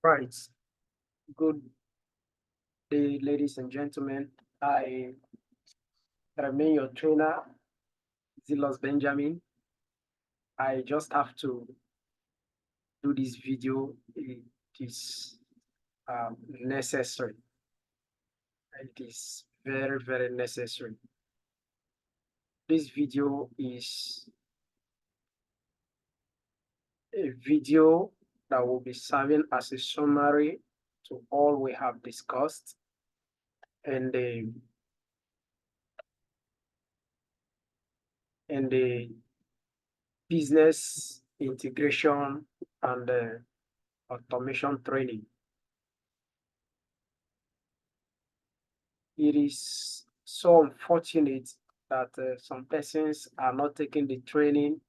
Right. Good day, ladies and gentlemen. I remain your trainer, Zilos Benjamin. I just have to do this video. It is necessary. It is very, very necessary. This video is a video that will be serving as a summary to all we have discussed and the business integration and automation training. It is so unfortunate that some persons are not taking the training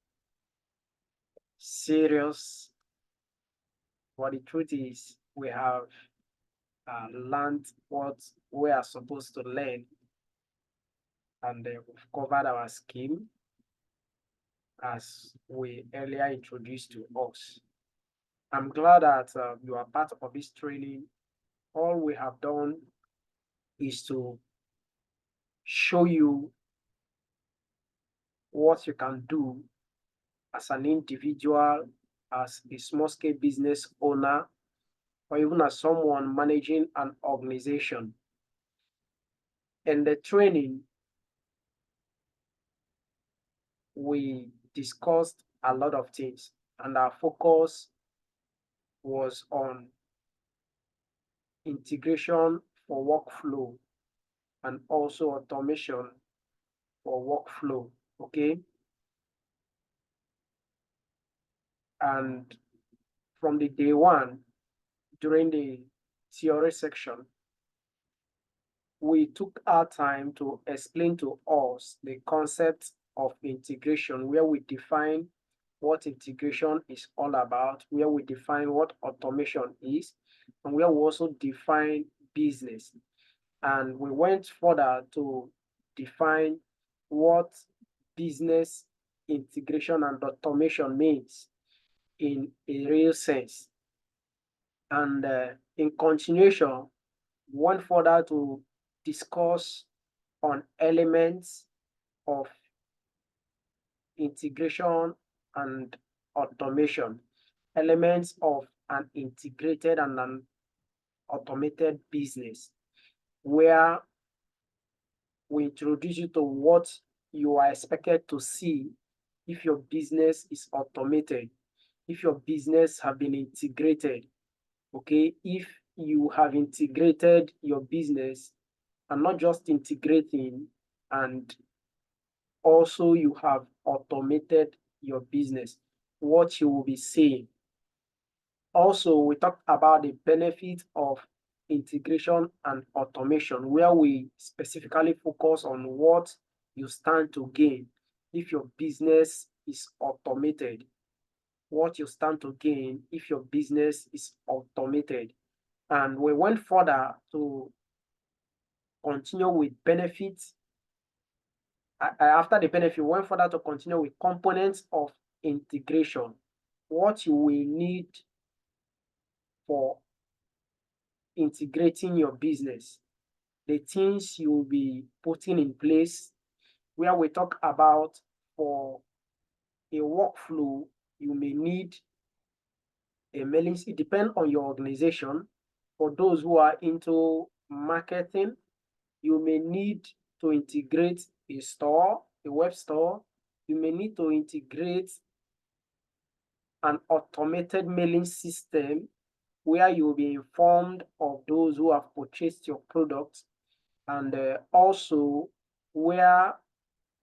serious. But the truth is, we have learned what we are supposed to learn, and we've covered our scheme as we earlier introduced to us. I'm glad that you are part of this training. All we have done is to show you what you can do as an individual, as a small-scale business owner, or even as someone managing an organization. In the training, we discussed a lot of things, and our focus was on integration for workflow and also automation for workflow, okay? And from the day one, during the theory section, we took our time to explain to us the concept of integration, where we define what integration is all about, where we define what automation is, and where we also define business. And we went further to define what business integration and automation means in a real sense. And in continuation, went further to discuss on elements of integration and automation, elements of an integrated and an automated business, where we introduce you to what you are expected to see if your business is automated, if your business have been integrated, okay? If you have integrated your business and not just integrating, and also you have automated your business, what you will be seeing. Also, we talked about the benefit of integration and automation, where we specifically focus on what you stand to gain if your business is automated, what you stand to gain if your business is automated. And we went further to continue with benefits. After the benefit, we went further to continue with components of integration, what you will need for integrating your business, the things you will be putting in place, where we talk about for a workflow, you may need a mailing. It depends on your organization. For those who are into marketing, you may need to integrate a store, a web store. You may need to integrate an automated mailing system where you will be informed of those who have purchased your product, and also where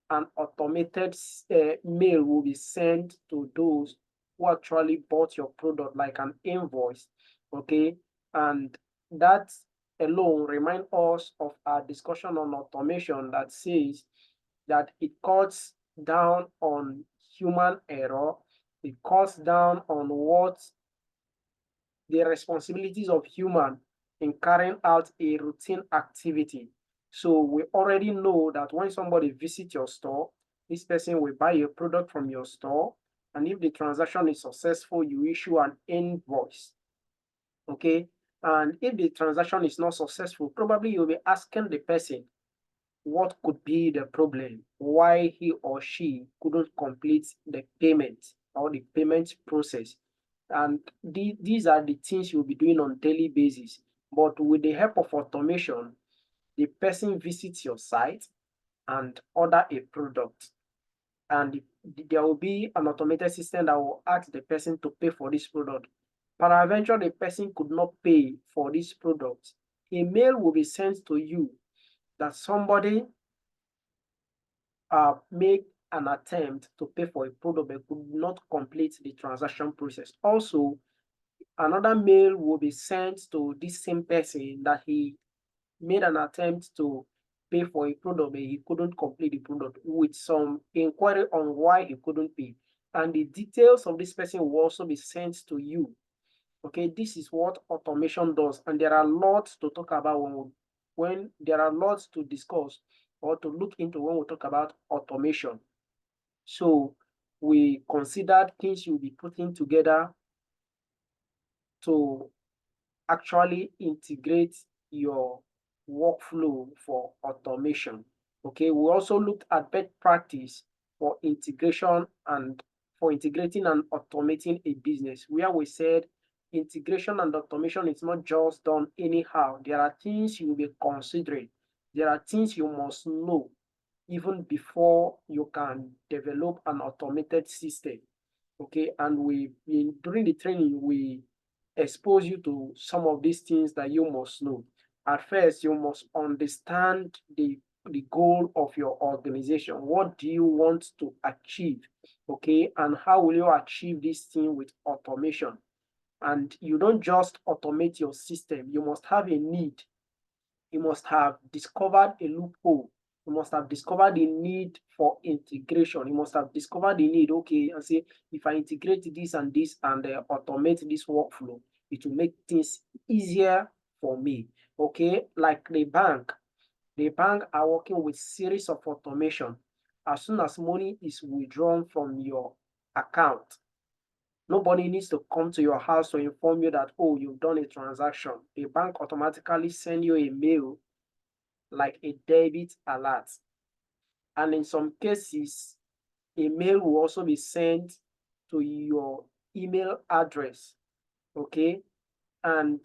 an automated mail will be sent to those who actually bought your product, like an invoice, okay? And that alone remind us of our discussion on automation that says that it cuts down on human error, it cuts down on what the responsibilities of human in carrying out a routine activity. So we already know that when somebody visits your store, this person will buy a product from your store, and if the transaction is successful, you issue an invoice. Okay, and if the transaction is not successful, probably you'll be asking the person what could be the problem, why he or she couldn't complete the payment or the payment process. And these are the things you'll be doing on daily basis. But with the help of automation, the person visits your site and order a product, and there will be an automated system that will ask the person to pay for this product. Peradventure, the person could not pay for this product. A mail will be sent to you that somebody make an attempt to pay for a product but could not complete the transaction process. Also, another mail will be sent to this same person that he made an attempt to pay for a product but he couldn't complete the product, with some inquiry on why he couldn't pay. And the details of this person will also be sent to you. Okay, this is what automation does, and there are lots to talk about when there are lots to discuss or to look into when we talk about automation. So we considered things you'll be putting together to actually integrate your workflow for automation. Okay, we also looked at best practice for integration and for integrating and automating a business, where we said integration and automation is not just done anyhow. There are things you will be considering. There are things you must know even before you can develop an automated system. Okay, and during the training, we expose you to some of these things that you must know. At first, you must understand the goal of your organization. What do you want to achieve? Okay, and how will you achieve this thing with automation? And you don't just automate your system, you must have a need. You must have discovered a loophole. You must have discovered the need for integration. You must have discovered the need, okay, and say, if I integrate this and this and automate this workflow, it will make things easier for me. Okay, like the bank are working with series of automation. As soon as money is withdrawn from your account, nobody needs to come to your house to inform you that, oh, you've done a transaction. The bank automatically send you a mail like a debit alert. And in some cases, a mail will also be sent to your email address. Okay, and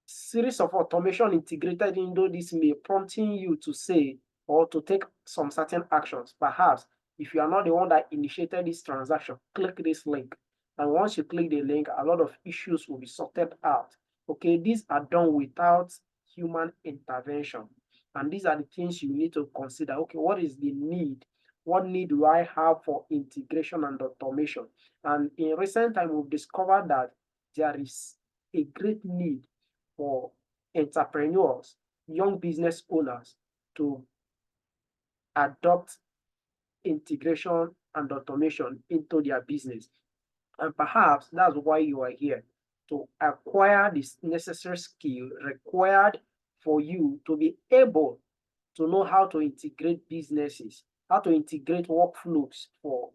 series of automation integrated into this mail, prompting you to say or to take some certain actions. Perhaps if you are not the one that initiated this transaction, click this link. And once you click the link, a lot of issues will be sorted out. Okay, these are done without human intervention. And these are the things you need to consider. Okay, what is the need? What need do I have for integration and automation? And in recent time, we've discovered that there is a great need for entrepreneurs, young business owners to adopt integration and automation into their business. And perhaps that's why you are here, to acquire this necessary skill required for you to be able to know how to integrate businesses, how to integrate workflows for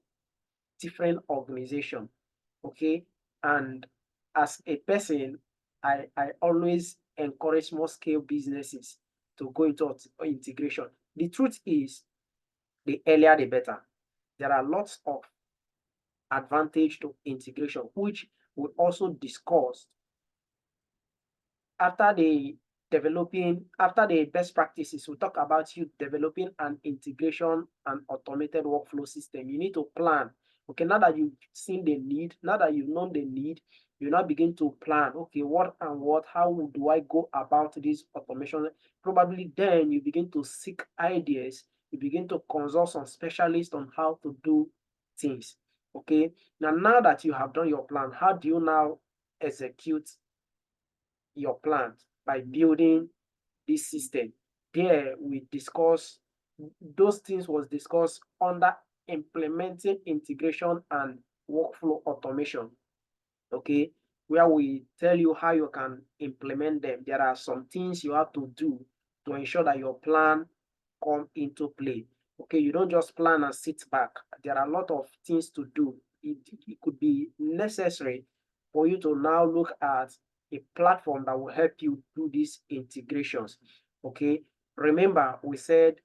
different organizations. Okay, and as a person, I always encourage small scale businesses to go into integration. The truth is, the earlier the better. There are lots of advantage to integration, which we also discussed after the best practices. We talk about you developing an integration and automated workflow system. You need to plan. Okay, now that you've seen the need, now that you've known the need, you now begin to plan. Okay, how do I go about this automation? Probably then you begin to seek ideas. You begin to consult some specialists on how to do things. Okay, now that you have done your plan, how do you now execute your plan? By building this system. There we discuss those things was discussed under implementing integration and workflow automation. Okay, where we tell you how you can implement them. There are some things you have to do to ensure that your plan come into play. Okay, you don't just plan and sit back. There are a lot of things to do. It could be necessary for you to now look at a platform that will help you do these integrations. Okay, remember we said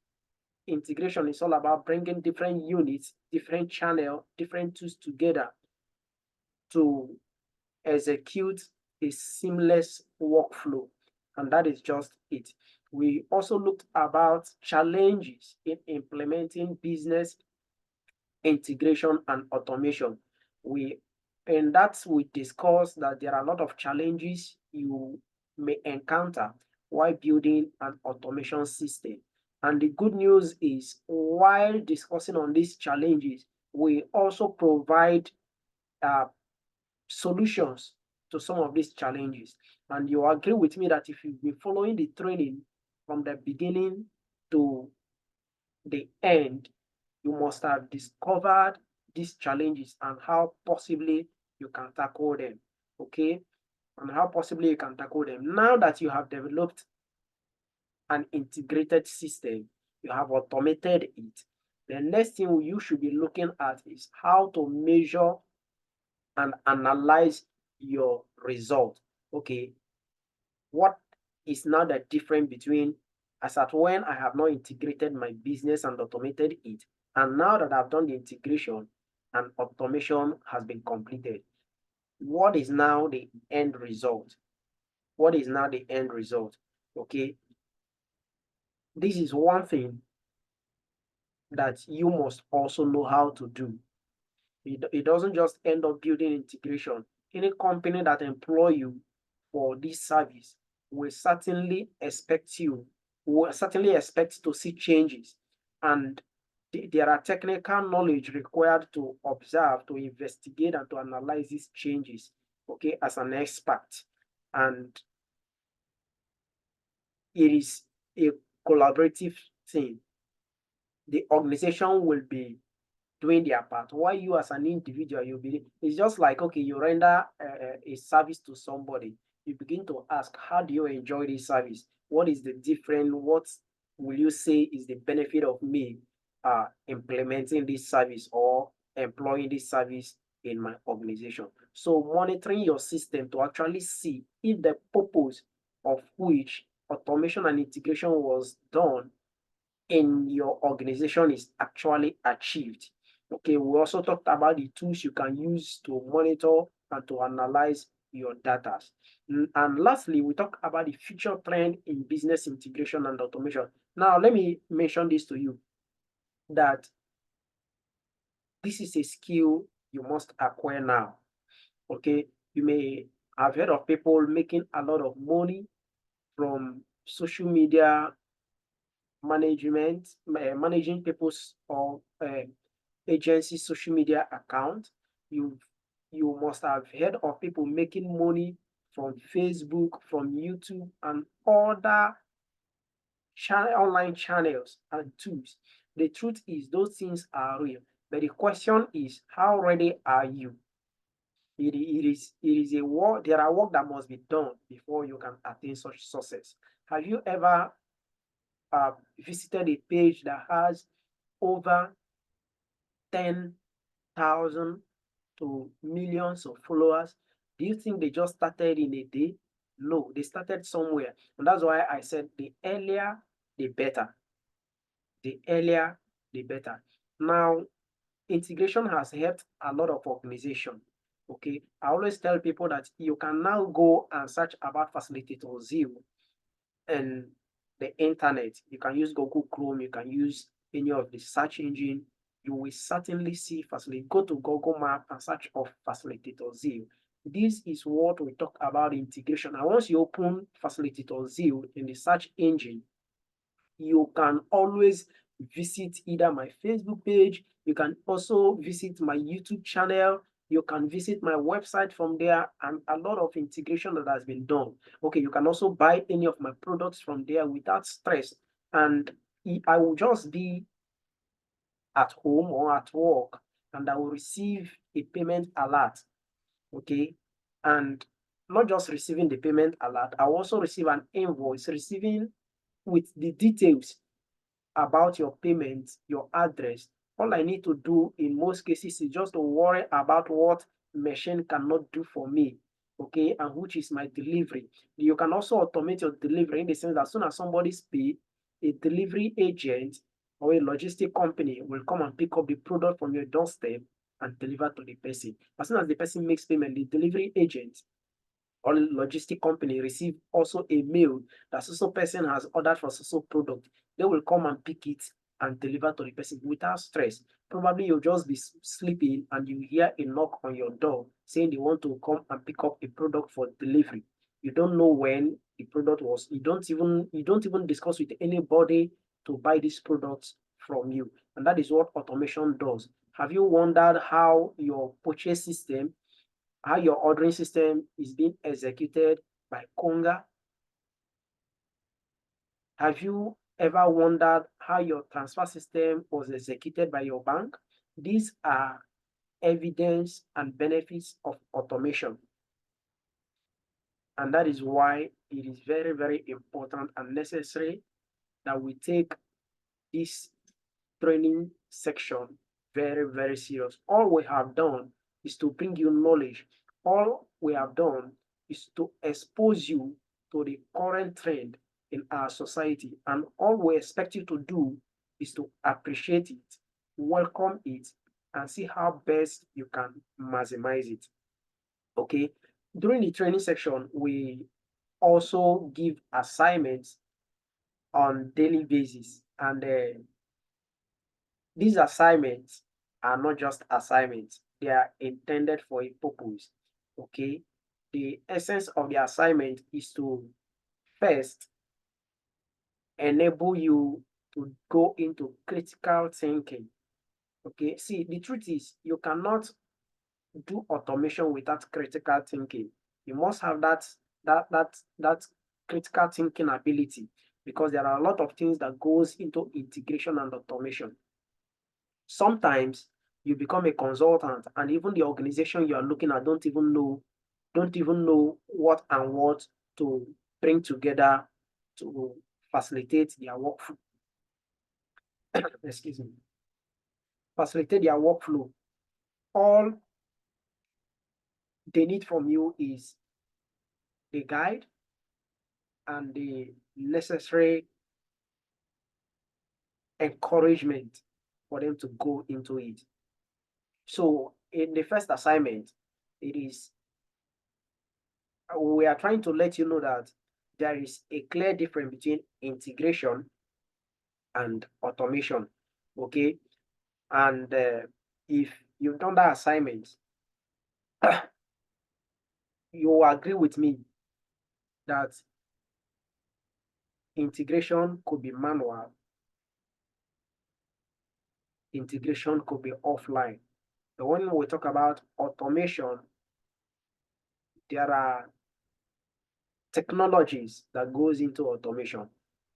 integration is all about bringing different units, different channel, different tools together to execute a seamless workflow, and that is just it. We also looked about challenges in implementing business integration and automation. We discussed that there are a lot of challenges you may encounter while building an automation system. And the good news is, while discussing on these challenges, we also provide uh, solutions to some of these challenges. And you agree with me that if you've been following the training from the beginning to the end, you must have discovered these challenges and how possibly you can tackle them. Okay? And how possibly you can tackle them. Now that you have developed an integrated system, you have automated it, the next thing you should be looking at is how to measure and analyze your result. Okay, what is now the difference between as at when I have not integrated my business and automated it, and now that I've done the integration and automation has been completed, what is now the end result? What is now the end result? Okay, this is one thing that you must also know how to do. It doesn't just end up building integration. Any company that employ you for this service will certainly expect to see changes. And there are technical knowledge required to observe, to investigate, and to analyze these changes, okay, as an expert. And it is a collaborative thing. The organization will be doing their part, while you as an individual, it's just like, okay, you render a service to somebody, you begin to ask, how do you enjoy this service? What is the difference? What will you say is the benefit of me implementing this service or employing this service in my organization? So monitoring your system to actually see if the purpose of which automation and integration was done in your organization is actually achieved. Okay, we also talked about the tools you can use to monitor and to analyze your data. And lastly, we talk about the future trend in business integration and automation. Now, let me mention this to you, that this is a skill you must acquire now. Okay, you may have heard of people making a lot of money from social media management, managing people's or agency social media account. You must have heard of people making money from Facebook, from YouTube, and other online channels and tools. The truth is, those things are real, but the question is, how ready are you? It is a work. There are work that must be done before you can attain such success. Have you ever visited a page that has over 10,000 to millions of followers? Do you think they just started in a day? No, they started somewhere. And that's why I said the earlier, the better. The earlier, the better. Now, integration has helped a lot of organizations. Okay, I always tell people that you can now go and search about Facilitator Zero and the internet. You can use Google Chrome, you can use any of the search engine. You will certainly see Facilitator. Go to Google Map and search of Facilitator Zero. This is what we talk about integration. And once you open Facilitator Zero in the search engine, you can always visit either my Facebook page, you can also visit my YouTube channel, you can visit my website from there, and a lot of integration that has been done. Okay, you can also buy any of my products from there without stress. And I will just be at home or at work, and I will receive a payment alert. Okay, and not just receiving the payment alert, I will also receive an invoice receiving with the details about your payment, your address. All I need to do in most cases is just to worry about what machine cannot do for me. okay, and which is my delivery. You can also automate your delivery in the sense that as soon as somebody's paid, a delivery agent or a logistic company will come and pick up the product from your doorstep and deliver to the person. As soon as the person makes payment, the delivery agent or logistic company receive also a mail that so person has ordered for so product. They will come and pick it and deliver to the person without stress. Probably you'll just be sleeping and you hear a knock on your door saying they want to come and pick up a product for delivery. You don't know when the product was. You don't even discuss with anybody to buy this product from you. And that is what automation does. Have you wondered how your purchase system, how your ordering system is being executed by Konga? Have you ever wondered how your transfer system was executed by your bank? These are evidence and benefits of automation. And that is why it is very, very important and necessary that we take this training section very, very serious. All we have done is to bring you knowledge. All we have done is to expose you to the current trend in our society. And all we expect you to do is to appreciate it, welcome it, and see how best you can maximize it. Okay. During the training section, we also give assignments on daily basis. And these assignments are not just assignments, they are intended for a purpose. Okay. The essence of the assignment is to first enable you to go into critical thinking. Okay. See, the truth is, you cannot do automation without critical thinking. You must have that critical thinking ability, because there are a lot of things that goes into integration and automation. Sometimes you become a consultant and even the organization you are looking at don't even know what and what to bring together to facilitate their workflow. Excuse me. Facilitate their workflow. All they need from you is the guide and the necessary encouragement for them to go into it. So in the first assignment, we are trying to let you know that there is a clear difference between integration and automation. Okay. And if you've done that assignment, you will agree with me that integration could be manual, integration could be offline. But when we talk about automation, there are technologies that goes into automation.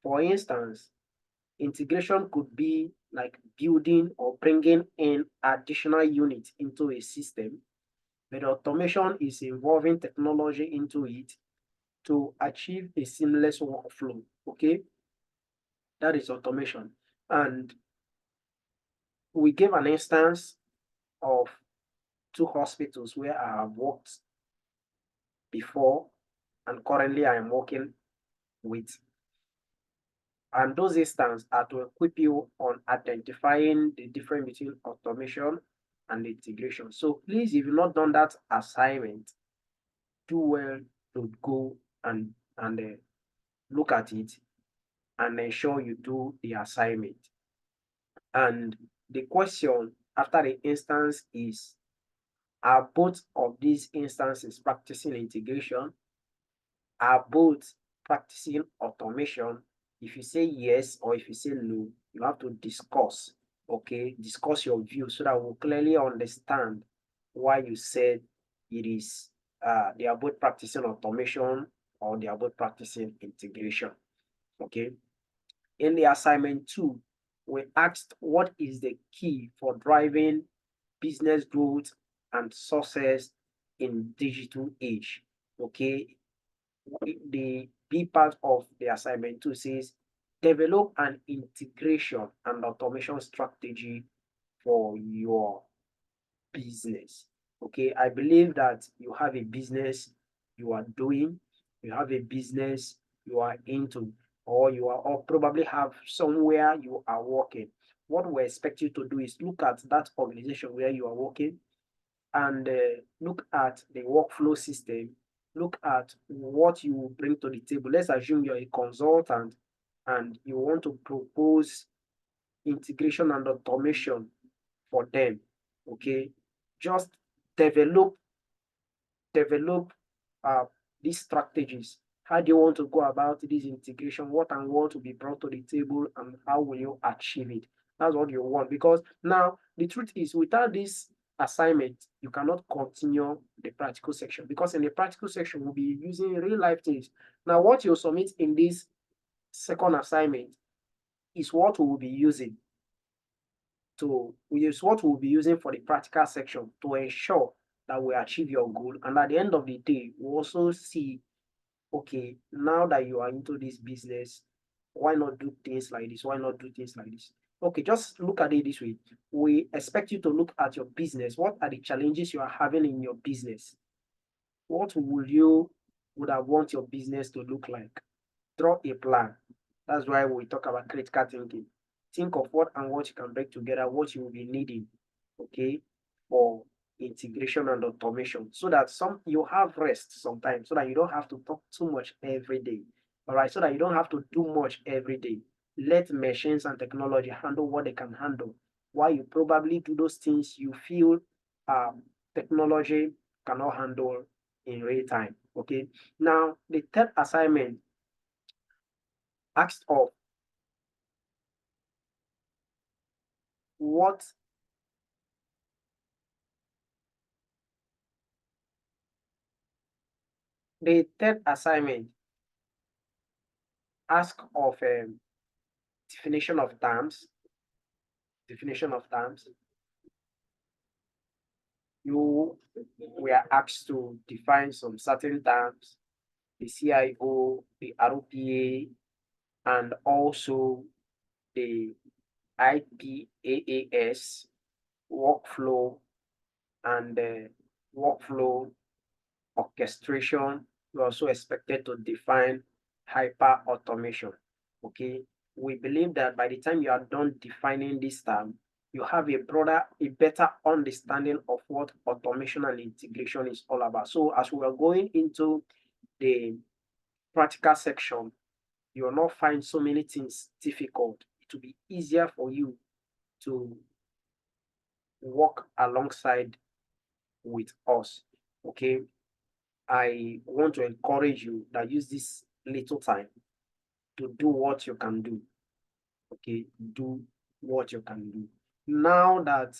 For instance, integration could be like building or bringing in additional units into a system, but automation is involving technology into it to achieve a seamless workflow. Okay, that is automation. And we gave an instance of 2 hospitals where I have worked before and currently I am working with. And those instances are to equip you on identifying the difference between automation and integration. So please, if you've not done that assignment, do well to go and look at it and ensure you do the assignment. And the question after the instance is, are both of these instances practicing integration? Are both practicing automation? If you say yes or if you say no, you have to discuss, okay? Discuss your view so that we'll clearly understand why you said it is they are both practicing automation or they are both practicing integration, okay? In the assignment 2, we asked what is the key for driving business growth and success in digital age, okay? The B part of the assignment 2 says, develop an integration and automation strategy for your business. Okay, I believe that you have a business you are doing, you have a business you are into, or you are or probably have somewhere you are working. What we expect you to do is look at that organization where you are working and look at the workflow system, look at what you bring to the table. Let's assume you're a consultant and you want to propose integration and automation for them. Okay, just develop develop uh, these strategies. How do you want to go about this integration? What and what to be brought to the table, and how will you achieve it? That's what you want. Because now the truth is, without this assignment, you cannot continue the practical section. Because in the practical section, we'll be using real life things. Now, what you submit in this second assignment is what we will be using for the practical section to ensure that we achieve your goal. And at the end of the day, we also see, okay, now that you are into this business, why not do things like this? Why not do things like this? Okay, just look at it this way. We expect you to look at your business. What are the challenges you are having in your business? What would have want your business to look like? Draw a plan. That's why we talk about critical thinking. Think of what and what you can bring together, what you will be needing, okay, for integration and automation, so that you have rest sometimes, so that you don't have to talk too much every day. All right, so that you don't have to do much every day. Let machines and technology handle what they can handle, while you probably do those things you feel technology cannot handle in real time. Okay. Now, the third assignment asked of what the third assignment ask of definition of terms. Definition of terms. You were asked to define some certain terms, the CIO, the RPA, and also the IPAAS workflow and workflow orchestration. We're also expected to define hyper automation. Okay, we believe that by the time you are done defining this term, you have a better understanding of what automation and integration is all about. So as we are going into the practical section, you will not find so many things difficult. It will be easier for you to work alongside with us. Okay, I want to encourage you that use this little time to do what you can do. Okay, do what you can do. Now that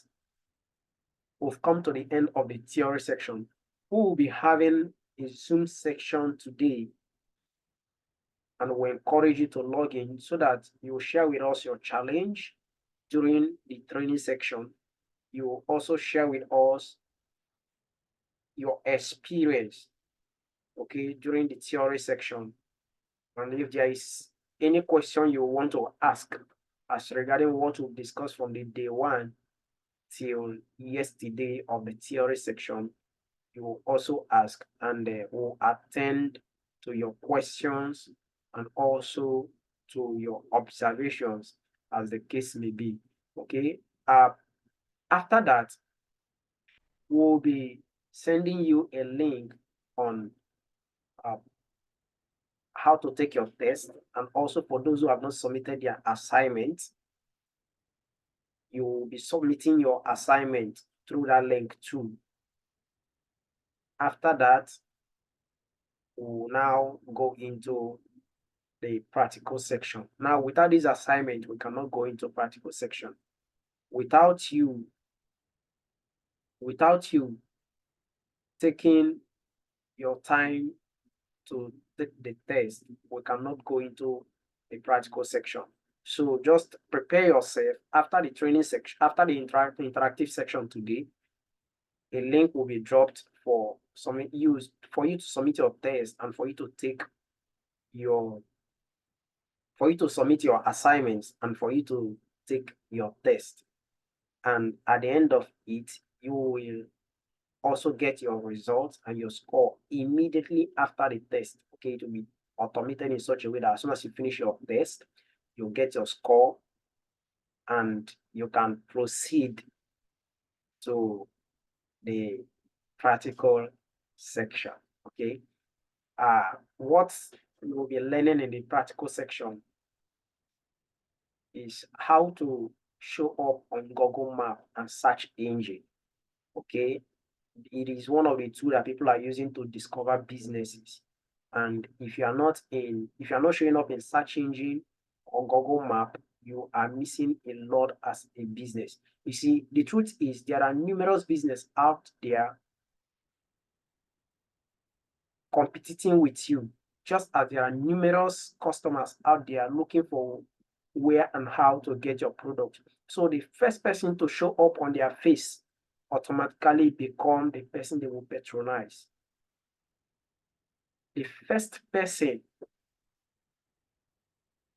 we've come to the end of the theory section, we will be having a Zoom section today, and we encourage you to log in so that you share with us your challenge during the training section. You will also share with us your experience, okay, during the theory section. And if there is any question you want to ask as regarding what we've discussed from the day one till yesterday of the theory section, you will also ask, and we'll attend to your questions and also to your observations as the case may be. Okay. After that, we'll be sending you a link on how to take your test, and also for those who have not submitted their assignment, you will be submitting your assignment through that link too. After that, we'll now go into the practical section. Now, without this assignment, we cannot go into practical section. Without you taking your time to take the test, we cannot go into the practical section. So just prepare yourself. After the training section, after the interactive section today, a link will be dropped for you to submit your test and for you to submit your assignments and for you to take your test. And at the end of it, you will also get your results and your score immediately after the test. Okay, it will be automated in such a way that as soon as you finish your test, you'll get your score and you can proceed to the practical section. Okay, what you will be learning in the practical section is how to show up on Google Map and search engine. Okay, it is one of the tools that people are using to discover businesses. And if you are not showing up in search engine or Google Map, you are missing a lot as a business. You see, the truth is there are numerous businesses out there competing with you, just as there are numerous customers out there looking for where and how to get your product. So the first person to show up on their face automatically become the person they will patronize. The first person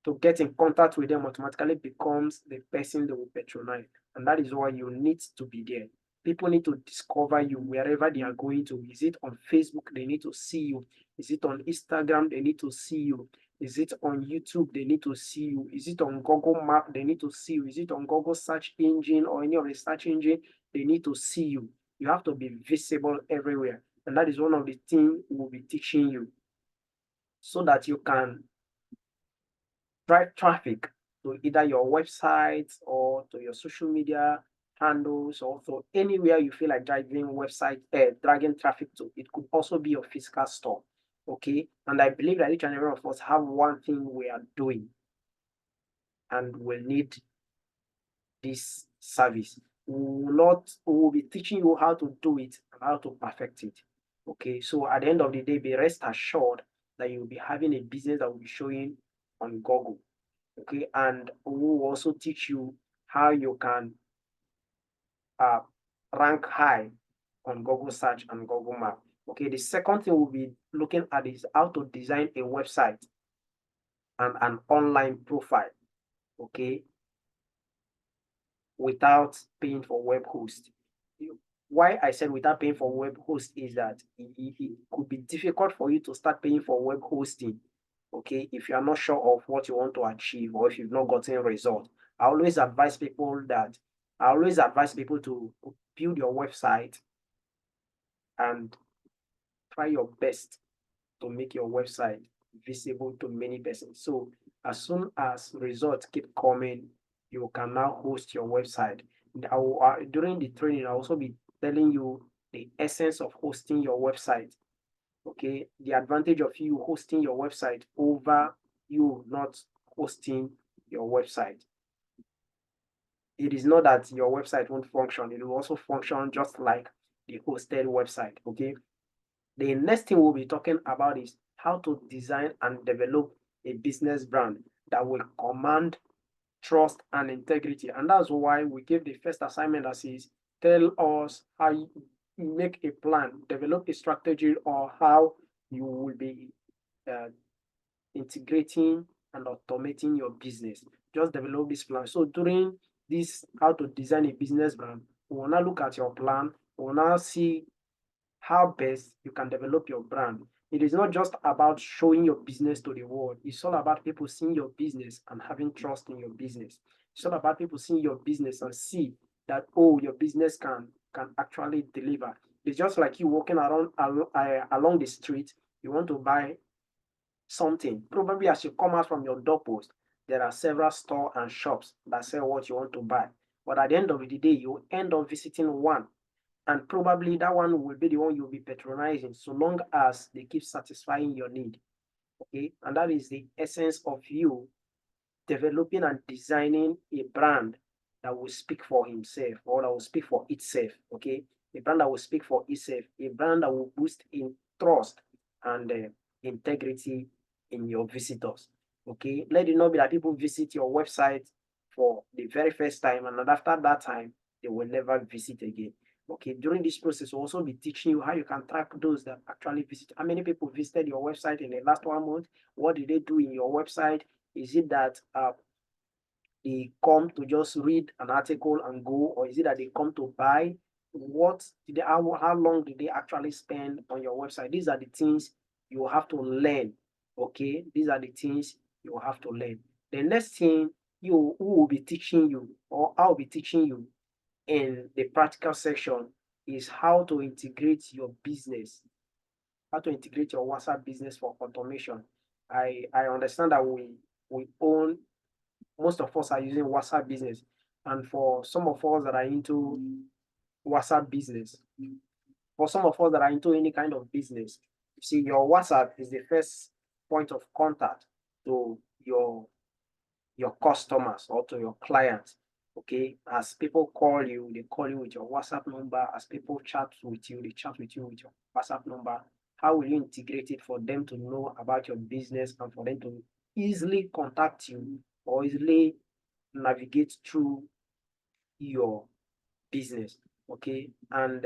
to get in contact with them automatically becomes the person they will patronize. And that is why you need to be there. People need to discover you wherever they are going to. Is it on Facebook? They need to see you. Is it on Instagram? They need to see you. Is it on YouTube? They need to see you. Is it on Google Map? They need to see you. Is it on Google search engine or any of the search engine? They need to see you. You have to be visible everywhere. And that is one of the things we'll be teaching you so that you can drive traffic to either your website or to your social media handles, or to anywhere you feel like dragging traffic to. It could also be your physical store. Okay, and I believe that each and every of us have one thing we are doing and will need this service. We will be teaching you how to do it and how to perfect it. Okay, so at the end of the day, be rest assured that you'll be having a business that will be showing on Google. Okay, and we will also teach you how you can rank high on Google search and Google Map. Okay, the second thing we'll be looking at is how to design a website and an online profile. Okay, without paying for web host. Why I said without paying for web host is that it could be difficult for you to start paying for web hosting. Okay, if you are not sure of what you want to achieve or if you've not gotten a result. I always advise people to build your website and try your best to make your website visible to many persons. So as soon as results keep coming, you can now host your website. During the training, I'll also be telling you the essence of hosting your website. Okay, the advantage of you hosting your website over you not hosting your website. It is not that your website won't function, it will also function just like the hosted website. Okay, the next thing we'll be talking about is how to design and develop a business brand that will command trust and integrity. And that's why we gave the first assignment that says, tell us how you make a plan, develop a strategy, or how you will be integrating and automating your business. Just develop this plan. So during this, how to design a business brand, we will now look at your plan. We will now see how best you can develop your brand. It is not just about showing your business to the world. It's all about people seeing your business and having trust in your business. It's all about people seeing your business and see that, oh, your business can actually deliver. It's just like you walking around along the street. You want to buy something. Probably as you come out from your doorpost, there are several stores and shops that sell what you want to buy. But at the end of the day, you end up visiting one, and probably that one will be the one you'll be patronizing so long as they keep satisfying your need. Okay, and that is the essence of you developing and designing a brand that will speak for himself or that will speak for itself. Okay, a brand that will speak for itself, a brand that will boost in trust and integrity in your visitors. Okay, let it not be that people visit your website for the very first time and after that time they will never visit again. Okay, during this process, we'll also be teaching you how you can track those that actually visit. How many people visited your website in the last 1 month? What did they do in your website? Is it that they come to just read an article and go, or is it that they come to buy how long did they actually spend on your website? These are the things you will have to learn. Okay, these are the things you will have to learn. The next thing who will be teaching you, or I'll be teaching you in the practical section, is how to integrate your business, how to integrate your WhatsApp business for automation. I understand that we own, most of us are using WhatsApp business, and for some of us that are into WhatsApp business, for some of us that are into any kind of business, you see, your WhatsApp is the first point of contact to your customers or to your clients. Okay, as people call you, they call you with your WhatsApp number. As people chat with you, they chat with you with your WhatsApp number. How will you integrate it for them to know about your business and for them to easily contact you or easily navigate through your business? Okay, and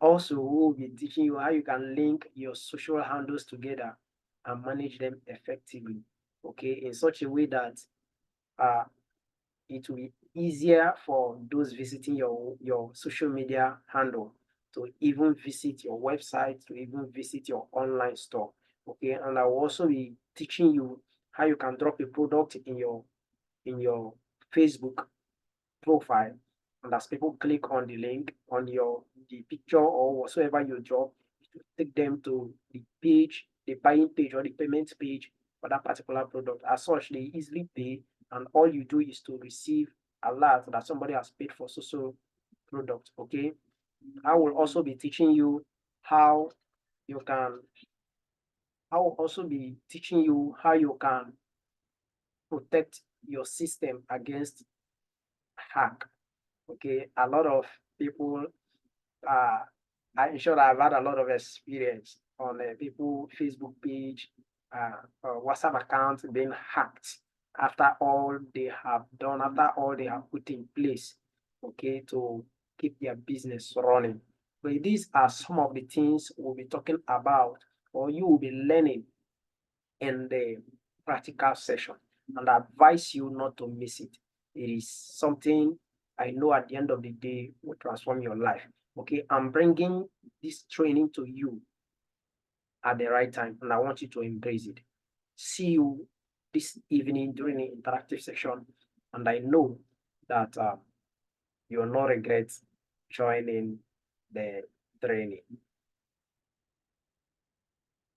also we'll be teaching you how you can link your social handles together and manage them effectively. Okay, in such a way that uh, it will be easier for those visiting your social media handle to even visit your website, to even visit your online store. Okay, and I will also be teaching you how you can drop a product in your Facebook profile, and as people click on the link on the picture or whatsoever you drop, it will take them to the page, the buying page or the payment page for that particular product. As such, they easily pay, and all you do is to receive alert that somebody has paid for so product. Okay, I will also be teaching you how you can. I will also be teaching you how you can protect your system against hack. Okay, a lot of people, uh, I'm sure I've had a lot of experience on people Facebook page, WhatsApp accounts being hacked after all they have done, after all they have put in place, okay, to keep their business running. But these are some of the things we'll be talking about, or you will be learning in the practical session, and I advise you not to miss it. It is something I know at the end of the day will transform your life. Okay, I'm bringing this training to you at the right time, and I want you to embrace it. See you this evening during the interactive session, and I know that you will not regret joining the training.